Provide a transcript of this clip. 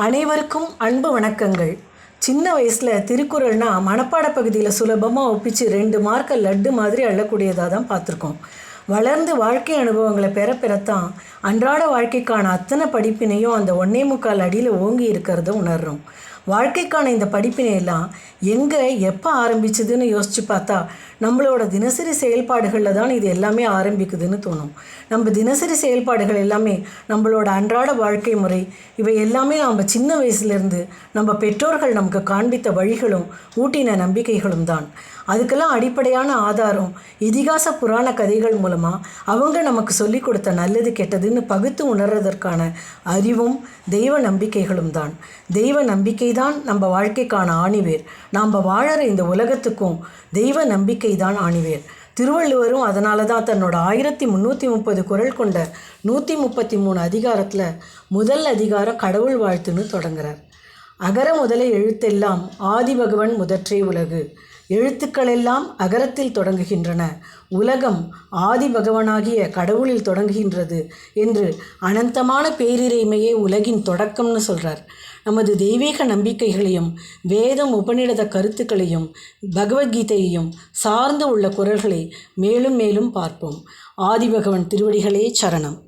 அனைவருக்கும் அன்பு வணக்கங்கள். சின்ன வயசில் திருக்குறள்னா மனப்பாட பகுதியில் சுலபமாக ஒப்பிச்சு 2 மார்க்கை லட்டு மாதிரி அள்ளக்கூடியதாக தான் பார்த்துருக்கோம். வளர்ந்து வாழ்க்கை அனுபவங்களை பெறத்தான் அன்றாட வாழ்க்கைக்கான அத்தனை படிப்பினையும் அந்த 1.25 அடியில் ஓங்கி இருக்கிறத உணர்றோம். வாழ்க்கைக்கான இந்த படிப்பினையெல்லாம் எங்கே எப்போ ஆரம்பிச்சுதுன்னு யோசித்து பார்த்தா நம்மளோட தினசரி செயல்பாடுகளில் தான் இது எல்லாமே ஆரம்பிக்குதுன்னு தோணும். நம்ம தினசரி செயல்பாடுகள் எல்லாமே நம்மளோட அன்றாட வாழ்க்கை முறை இவை எல்லாமே நம்ம சின்ன வயசுலேருந்து நம்ம பெற்றோர்கள் நமக்கு காண்பித்த வழிகளும் ஊட்டின நம்பிக்கைகளும் தான். அதுக்கெல்லாம் அடிப்படையான ஆதாரம் இதிகாச புராண கதைகள் மூலமாக அவங்க நமக்கு சொல்லி கொடுத்த நல்லது கெட்டதுன்னு பகுத்து உணர்றதற்கான அறிவும் தெய்வ நம்பிக்கைகளும் தான். தெய்வ நம்பிக்கை தான் நம்ம வாழ்க்கைக்கான ஆணிவேர். நாம் வாழற இந்த உலகத்துக்கும் தெய்வ நம்பிக்கை தான் ஆணிவேர். திருவள்ளுவரும் அதனால தான் தன்னோட 1330 குறள் கொண்ட 133 அதிகாரத்தில் முதல் அதிகாரம் கடவுள் வாழ்த்துன்னு தொடங்குறார். அகர முதல எழுத்தெல்லாம் ஆதிபகவன் முதற்றே உலகு. எழுத்துக்களெல்லாம் அகரத்தில் தொடங்குகின்றன, உலகம் ஆதிபகவனாகிய கடவுளில் தொடங்குகின்றது என்று அனந்தமான பேரிறைமையே உலகின் தொடக்கம்னு சொல்கிறார். நமது தெய்வீக நம்பிக்கைகளையும் வேதம் உபநிடத கருத்துக்களையும் பகவத்கீதையையும் சார்ந்து உள்ள குறள்களை மேலும் மேலும் பார்ப்போம். ஆதிபகவன் திருவடிகளே சரணம்.